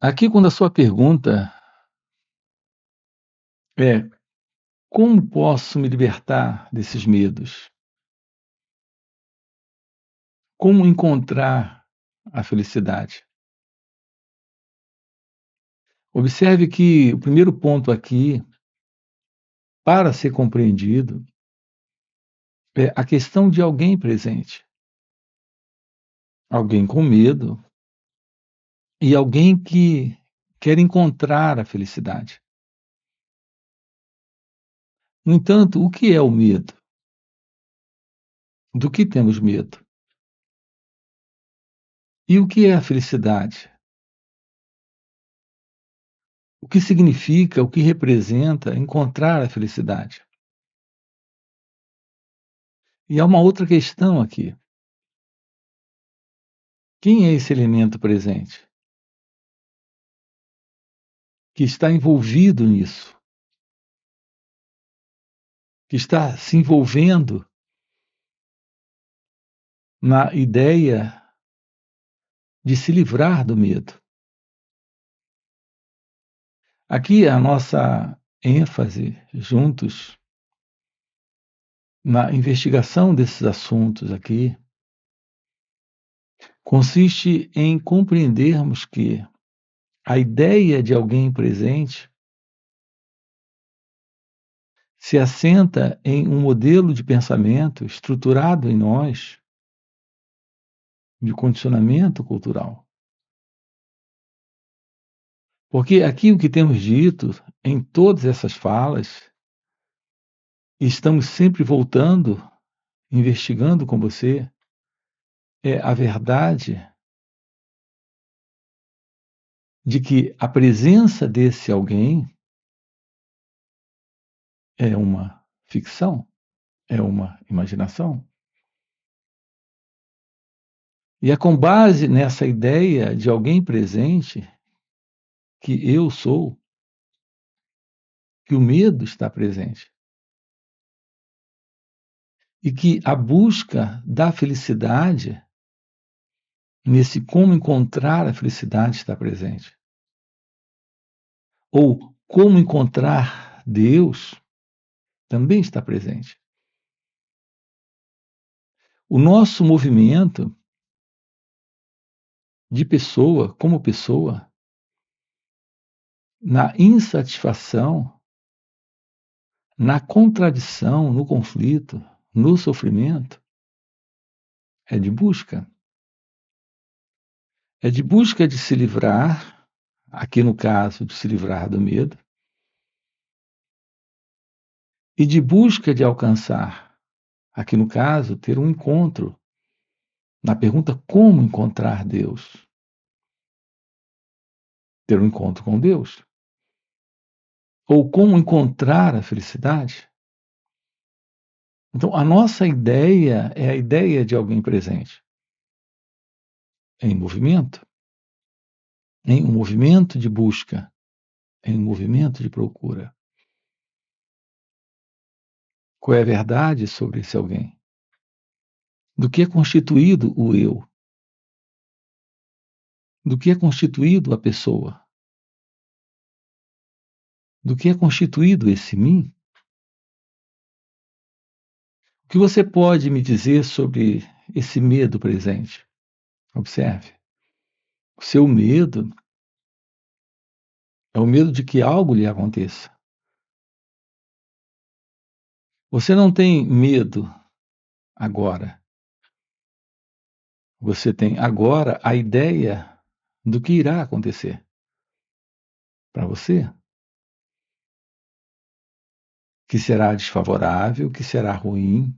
Aqui, quando a sua pergunta é: "Como posso me libertar desses medos? Como encontrar a felicidade?". Observe que o primeiro ponto aqui, para ser compreendido, é a questão de alguém presente. Alguém com medo e alguém que quer encontrar a felicidade. No entanto, o que é o medo? Do que temos medo? E o que é a felicidade? O que significa, o que representa encontrar a felicidade? E há uma outra questão aqui: quem é esse elemento presente que está envolvido nisso, que está se envolvendo na ideia de se livrar do medo? Aqui a nossa ênfase juntos na investigação desses assuntos aqui consiste em compreendermos que a ideia de alguém presente se assenta em um modelo de pensamento estruturado em nós, de condicionamento cultural. Porque aqui o que temos dito em todas essas falas, e estamos sempre voltando, investigando com você, é a verdade de que a presença desse alguém é uma ficção, é uma imaginação. E é com base nessa ideia de alguém presente que eu sou, que o medo está presente. E que a busca da felicidade, nesse como encontrar a felicidade está presente. Ou como encontrar Deus também está presente. O nosso movimento de pessoa, como pessoa, na insatisfação, na contradição, no conflito, no sofrimento, é de busca. É de busca de se livrar, aqui no caso, de se livrar do medo, e de busca de alcançar, aqui no caso, ter um encontro. Na pergunta como encontrar Deus? Ter um encontro com Deus. Ou como encontrar a felicidade? Então, a nossa ideia é a ideia de alguém presente, em movimento, em um movimento de busca, em um movimento de procura. Qual é a verdade sobre esse alguém? Do que é constituído o eu? Do que é constituído a pessoa? Do que é constituído esse mim? O que você pode me dizer sobre esse medo presente? Observe. O seu medo é o medo de que algo lhe aconteça. Você não tem medo agora. Você tem agora a ideia do que irá acontecer para você, que será desfavorável, que será ruim,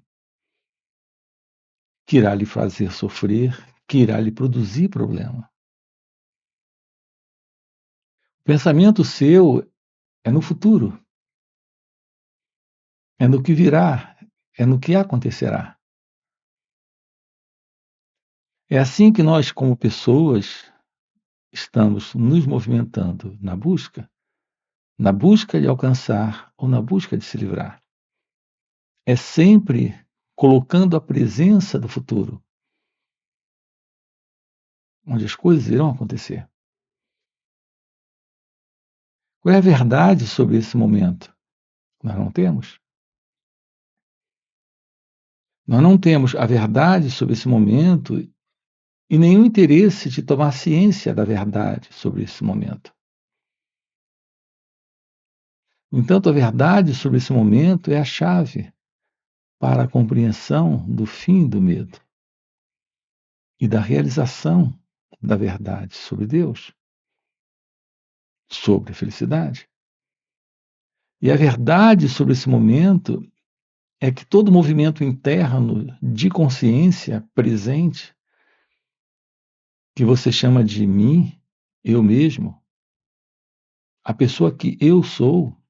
que irá lhe fazer sofrer, que irá lhe produzir problema. O pensamento seu é no futuro, é no que virá, é no que acontecerá. É assim que nós, como pessoas, estamos nos movimentando na busca de alcançar ou na busca de se livrar. É sempre colocando a presença do futuro, onde as coisas irão acontecer. Qual é a verdade sobre esse momento? Nós não temos. Nós não temos a verdade sobre esse momento e nenhum interesse de tomar ciência da verdade sobre esse momento. No entanto, a verdade sobre esse momento é a chave para a compreensão do fim do medo e da realização da verdade sobre Deus, sobre a felicidade. E a verdade sobre esse momento é que todo movimento interno de consciência presente, que você chama de mim, eu mesmo, a pessoa que eu sou,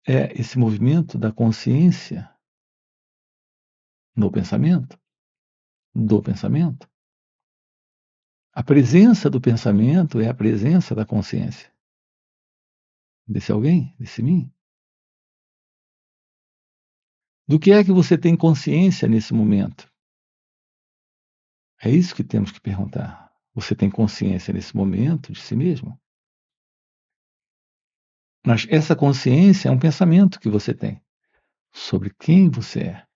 é esse movimento da consciência no pensamento, do pensamento. A presença do pensamento é a presença da consciência. Desse alguém, desse mim. Do que é que você tem consciência nesse momento? É isso que temos que perguntar. Você tem consciência nesse momento de si mesmo? Mas essa consciência é um pensamento que você tem sobre quem você é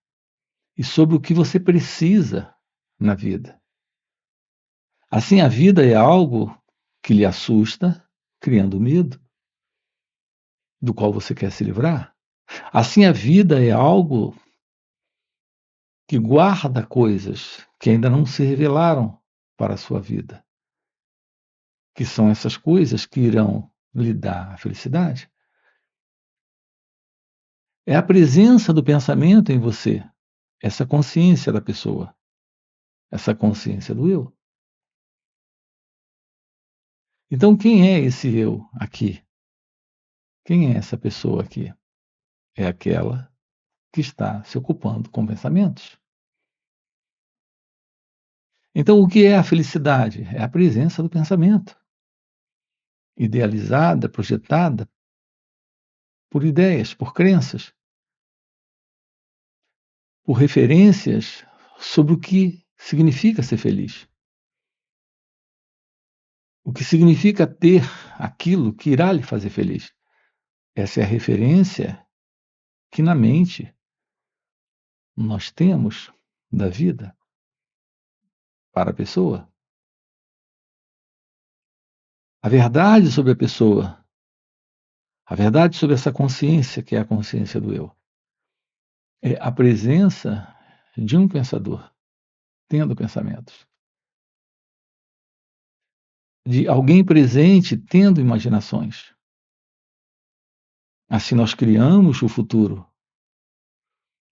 e sobre o que você precisa na vida. Assim, a vida é algo que lhe assusta, criando medo, do qual você quer se livrar. Assim, a vida é algo que guarda coisas que ainda não se revelaram para a sua vida, que são essas coisas que irão lhe dar a felicidade. É a presença do pensamento em você, essa consciência da pessoa, essa consciência do eu. Então, quem é esse eu aqui? Quem é essa pessoa aqui? É aquela que está se ocupando com pensamentos. Então, o que é a felicidade? É a presença do pensamento, idealizada, projetada por ideias, por crenças, por referências sobre o que significa ser feliz. O que significa ter aquilo que irá lhe fazer feliz. Essa é a referência que na mente nós temos da vida para a pessoa. A verdade sobre a pessoa, a verdade sobre essa consciência, que é a consciência do eu, é a presença de um pensador, tendo pensamentos. De alguém presente, tendo imaginações. Assim nós criamos o futuro.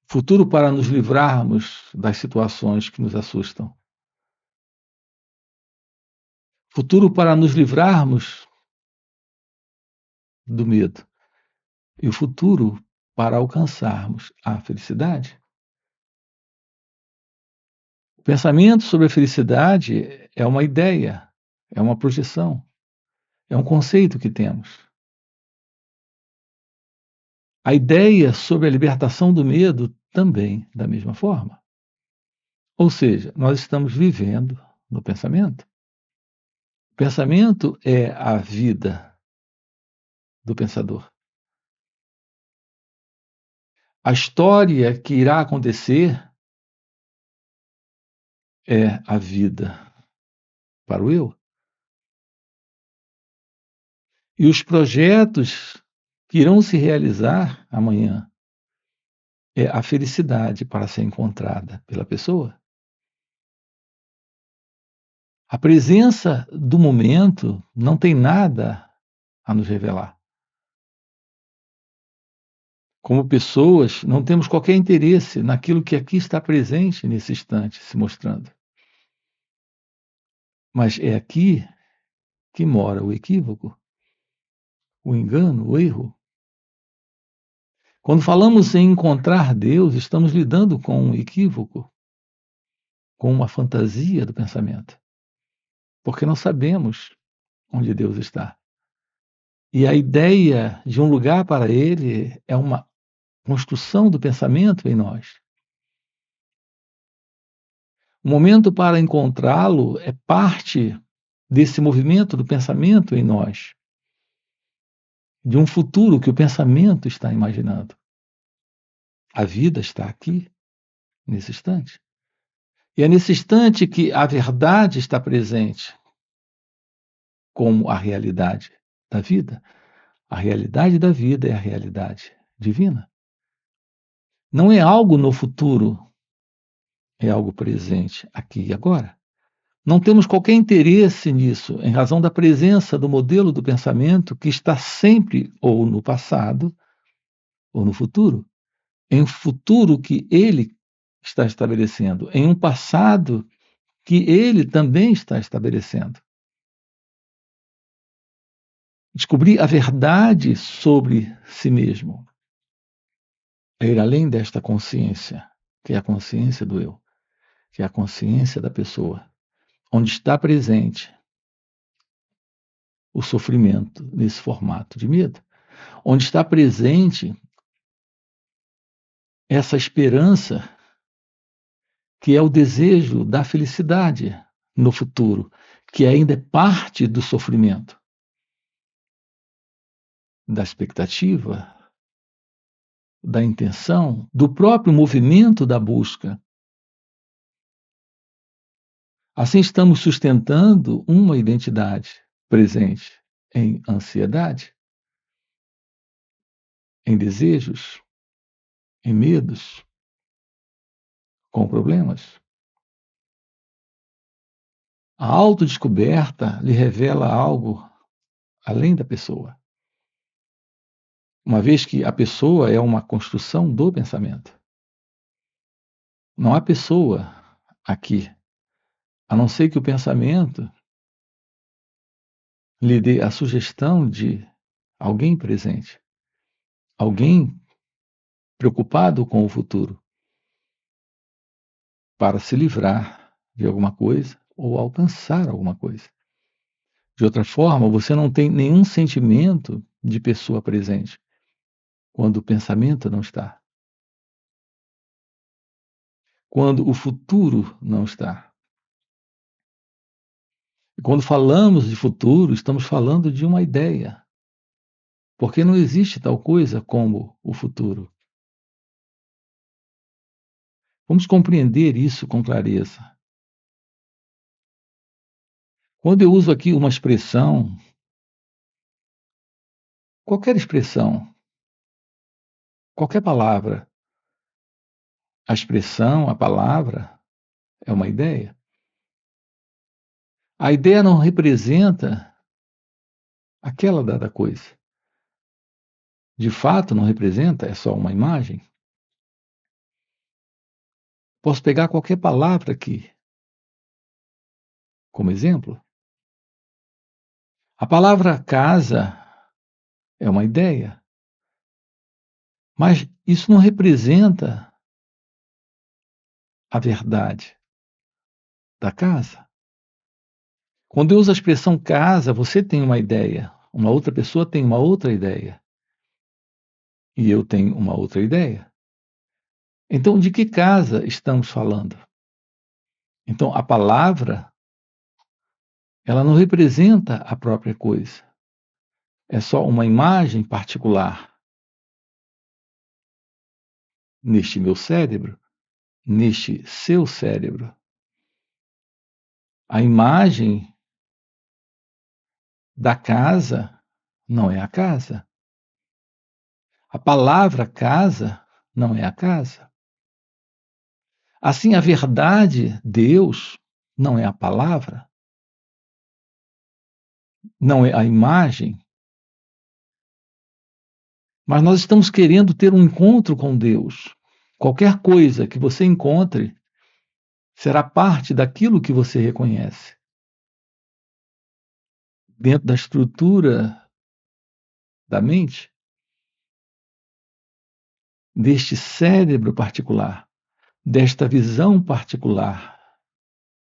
Futuro para nos livrarmos das situações que nos assustam. Futuro para nos livrarmos do medo. E o futuro para alcançarmos a felicidade. O pensamento sobre a felicidade é uma ideia, é uma projeção, é um conceito que temos. A ideia sobre a libertação do medo também, da mesma forma. Ou seja, nós estamos vivendo no pensamento. O pensamento é a vida do pensador. A história que irá acontecer é a vida para o eu. E os projetos que irão se realizar amanhã é a felicidade para ser encontrada pela pessoa. A presença do momento não tem nada a nos revelar. Como pessoas, não temos qualquer interesse naquilo que aqui está presente nesse instante, se mostrando. Mas é aqui que mora o equívoco, o engano, o erro. Quando falamos em encontrar Deus, estamos lidando com um equívoco, com uma fantasia do pensamento, porque não sabemos onde Deus está. E a ideia de um lugar para Ele é uma construção do pensamento em nós. O momento para encontrá-lo é parte desse movimento do pensamento em nós. de um futuro que o pensamento está imaginando. A vida está aqui, nesse instante. E é nesse instante que a verdade está presente como a realidade da vida. A realidade da vida é a realidade divina. Não é algo no futuro, é algo presente aqui e agora. Não temos qualquer interesse nisso, em razão da presença do modelo do pensamento que está sempre ou no passado ou no futuro. Em um futuro que ele está estabelecendo, em um passado que ele também está estabelecendo. Descobrir a verdade sobre si mesmo é ir além desta consciência, que é a consciência do eu, que é a consciência da pessoa, onde está presente o sofrimento nesse formato de medo, onde está presente essa esperança que é o desejo da felicidade no futuro, que ainda é parte do sofrimento, da expectativa, da intenção, do próprio movimento da busca. Assim estamos sustentando uma identidade presente em ansiedade, em desejos, em medos, com problemas. A autodescoberta lhe revela algo além da pessoa, uma vez que a pessoa é uma construção do pensamento. Não há pessoa aqui, a não ser que o pensamento lhe dê a sugestão de alguém presente, alguém preocupado com o futuro, para se livrar de alguma coisa ou alcançar alguma coisa. De outra forma, você não tem nenhum sentimento de pessoa presente quando o pensamento não está, quando o futuro não está. E quando falamos de futuro, estamos falando de uma ideia, porque não existe tal coisa como o futuro. Vamos compreender isso com clareza. Quando eu uso aqui uma expressão, qualquer expressão, qualquer palavra, a expressão, a palavra, é uma ideia. A ideia não representa aquela dada coisa. De fato, não representa, é só uma imagem. Posso pegar qualquer palavra aqui, como exemplo. A palavra casa é uma ideia, mas isso não representa a verdade da casa. Quando eu uso a expressão casa, você tem uma ideia, uma outra pessoa tem uma outra ideia, e eu tenho uma outra ideia. Então, de que casa estamos falando? Então, a palavra, ela não representa a própria coisa. É só uma imagem particular neste meu cérebro, neste seu cérebro. A imagem da casa não é a casa. A palavra casa não é a casa. Assim, a verdade, Deus, não é a palavra, não é a imagem, mas nós estamos querendo ter um encontro com Deus. Qualquer coisa que você encontre será parte daquilo que você reconhece. Dentro da estrutura da mente, deste cérebro particular, desta visão particular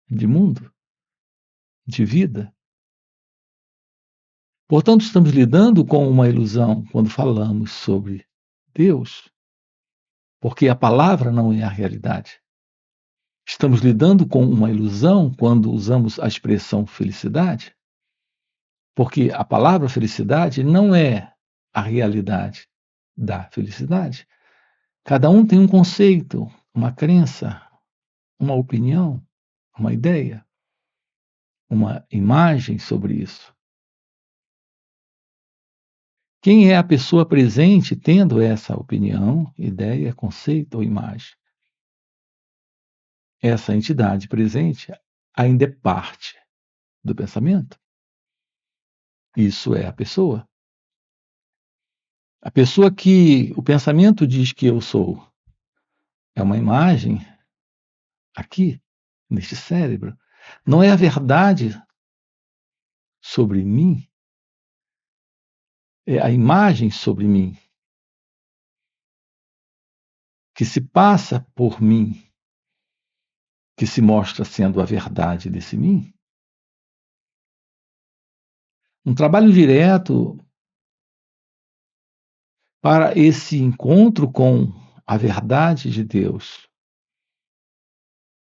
de mundo, de vida. Portanto, estamos lidando com uma ilusão quando falamos sobre Deus, porque a palavra não é a realidade. Estamos lidando com uma ilusão quando usamos a expressão felicidade, porque a palavra felicidade não é a realidade da felicidade. Cada um tem um conceito, uma crença, uma opinião, uma ideia, uma imagem sobre isso. Quem é a pessoa presente tendo essa opinião, ideia, conceito ou imagem? Essa entidade presente ainda é parte do pensamento. Isso é a pessoa. A pessoa que o pensamento diz que eu sou é uma imagem aqui, neste cérebro. Não é a verdade sobre mim, é a imagem sobre mim, que se passa por mim, que se mostra sendo a verdade desse mim. Um trabalho direto para esse encontro com a verdade de Deus,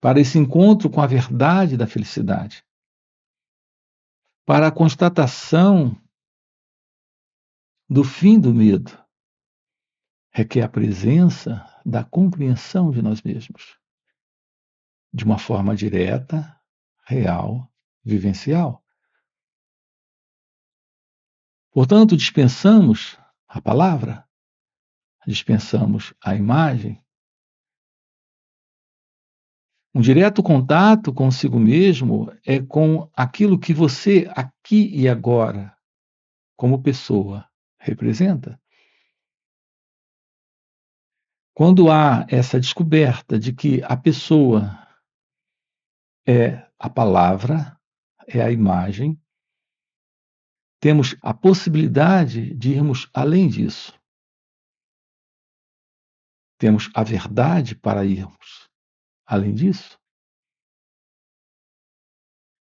para esse encontro com a verdade da felicidade, para a constatação do fim do medo, requer a presença da compreensão de nós mesmos, de uma forma direta, real, vivencial. Portanto, dispensamos a palavra, dispensamos a imagem. Um direto contato consigo mesmo é com aquilo que você, aqui e agora, como pessoa, representa. Quando há essa descoberta de que a pessoa é a palavra, é a imagem, temos a possibilidade de irmos além disso. Temos a verdade para irmos além disso.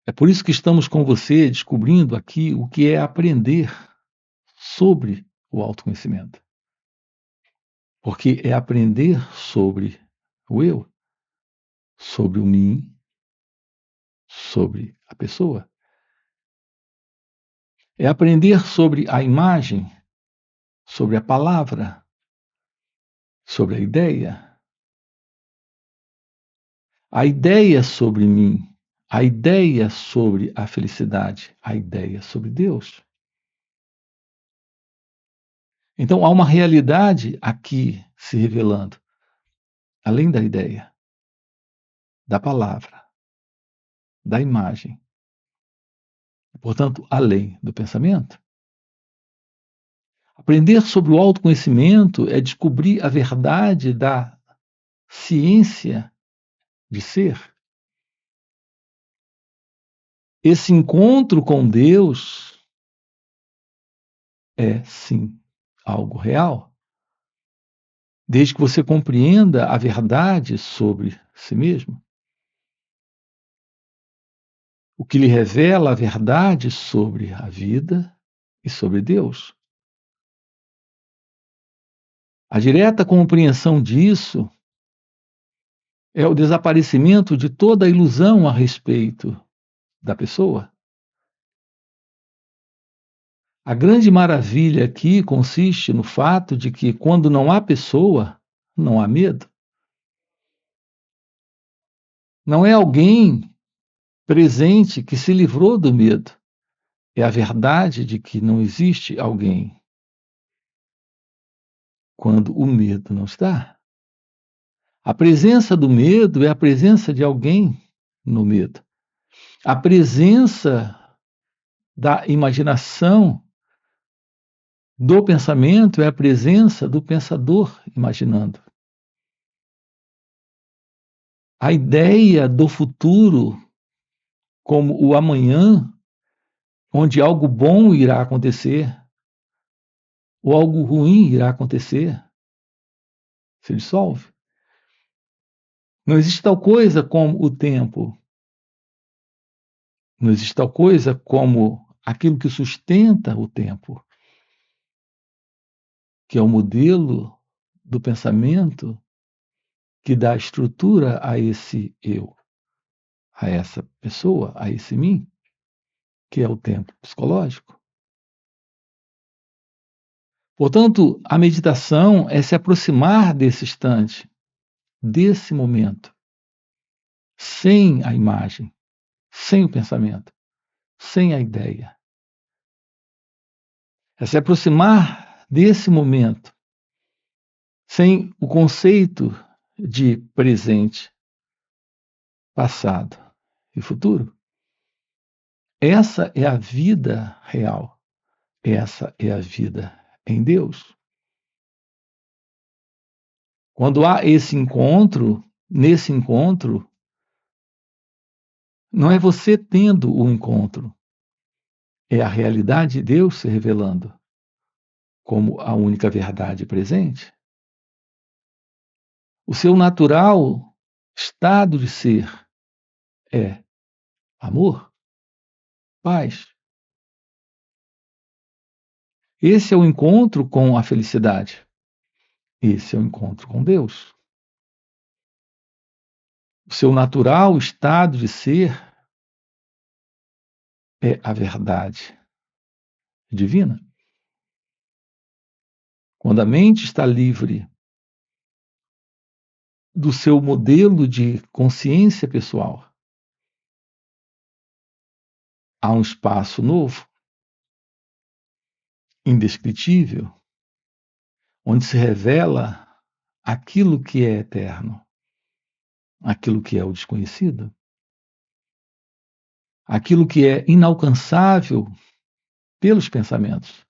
É por isso que estamos com você descobrindo aqui o que é aprender sobre o autoconhecimento. Porque é aprender sobre o eu, sobre o mim, sobre a pessoa. É aprender sobre a imagem, sobre a palavra, sobre a ideia. A ideia sobre mim, a ideia sobre a felicidade, a ideia sobre Deus. Então há uma realidade aqui se revelando, além da ideia, da palavra, da imagem, portanto, além do pensamento. Aprender sobre o autoconhecimento é descobrir a verdade da ciência de ser. Esse encontro com Deus é, sim, algo real, desde que você compreenda a verdade sobre si mesmo. O que lhe revela a verdade sobre a vida e sobre Deus. A direta compreensão disso é o desaparecimento de toda a ilusão a respeito da pessoa. A grande maravilha aqui consiste no fato de que, quando não há pessoa, não há medo. Não é alguém presente que se livrou do medo. É a verdade de que não existe alguém quando o medo não está. A presença do medo é a presença de alguém no medo. A presença da imaginação, do pensamento, é a presença do pensador imaginando. A ideia do futuro como o amanhã, onde algo bom irá acontecer, ou algo ruim irá acontecer, se dissolve. Não existe tal coisa como o tempo. Não existe tal coisa como aquilo que sustenta o tempo, que é o modelo do pensamento que dá estrutura a esse eu, a essa pessoa, a esse mim, que é o tempo psicológico. Portanto, a meditação é se aproximar desse instante, desse momento, sem a imagem, sem o pensamento, sem a ideia. É se aproximar desse momento, sem o conceito de presente, passado e futuro. Essa é a vida real. Essa é a vida em Deus. Quando há esse encontro, nesse encontro, não é você tendo o encontro, é a realidade de Deus se revelando como a única verdade presente. O seu natural estado de ser é amor, paz. Esse é o encontro com a felicidade. Esse é o encontro com Deus. O seu natural estado de ser é a verdade divina. Quando a mente está livre do seu modelo de consciência pessoal, há um espaço novo, indescritível, onde se revela aquilo que é eterno, aquilo que é o desconhecido, aquilo que é inalcançável pelos pensamentos.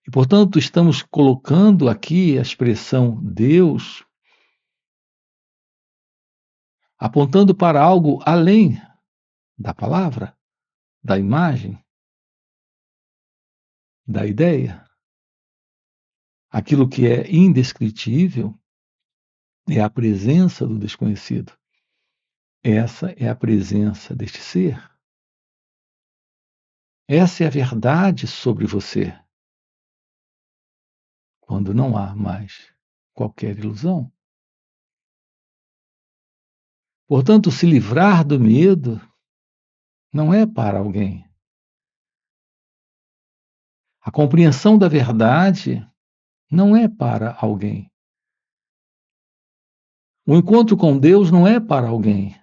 E, portanto, estamos colocando aqui a expressão Deus, apontando para algo além da palavra, da imagem, da ideia. Aquilo que é indescritível é a presença do desconhecido. Essa é a presença deste ser. Essa é a verdade sobre você, quando não há mais qualquer ilusão. Portanto, se livrar do medo não é para alguém. A compreensão da verdade não é para alguém. O encontro com Deus não é para alguém.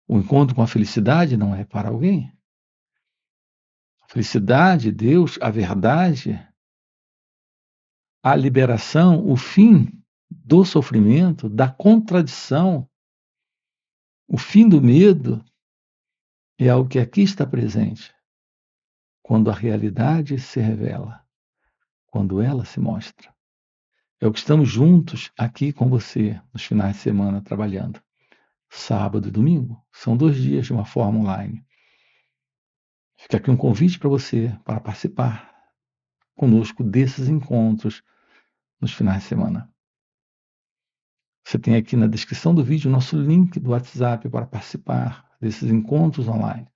O encontro com a felicidade não é para alguém. A felicidade, Deus, a verdade, a liberação, o fim do sofrimento, da contradição, o fim do medo é algo que aqui está presente, quando a realidade se revela, quando ela se mostra. É o que estamos juntos aqui com você nos finais de semana trabalhando. Sábado e domingo são 2 dias de uma forma online. Fica aqui um convite para você para participar conosco desses encontros nos finais de semana. Você tem aqui na descrição do vídeo o nosso link do WhatsApp para participar desses encontros online.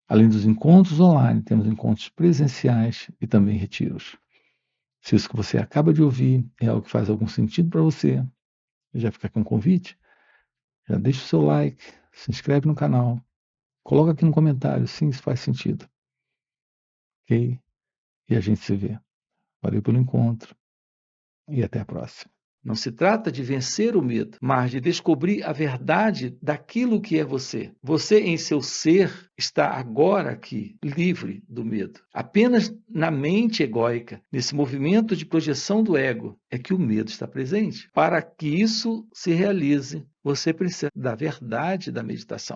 Além dos encontros online, temos encontros presenciais e também retiros. Se isso que você acaba de ouvir é algo que faz algum sentido para você, já fica aqui um convite, já deixa o seu like, se inscreve no canal, coloca aqui no comentário, sim, isso faz sentido. Ok? E a gente se vê. Valeu pelo encontro e até a próxima. Não se trata de vencer o medo, mas de descobrir a verdade daquilo que é você. Você, em seu ser, está agora aqui, livre do medo. Apenas na mente egóica, nesse movimento de projeção do ego, é que o medo está presente. Para que isso se realize, você precisa da verdade da meditação.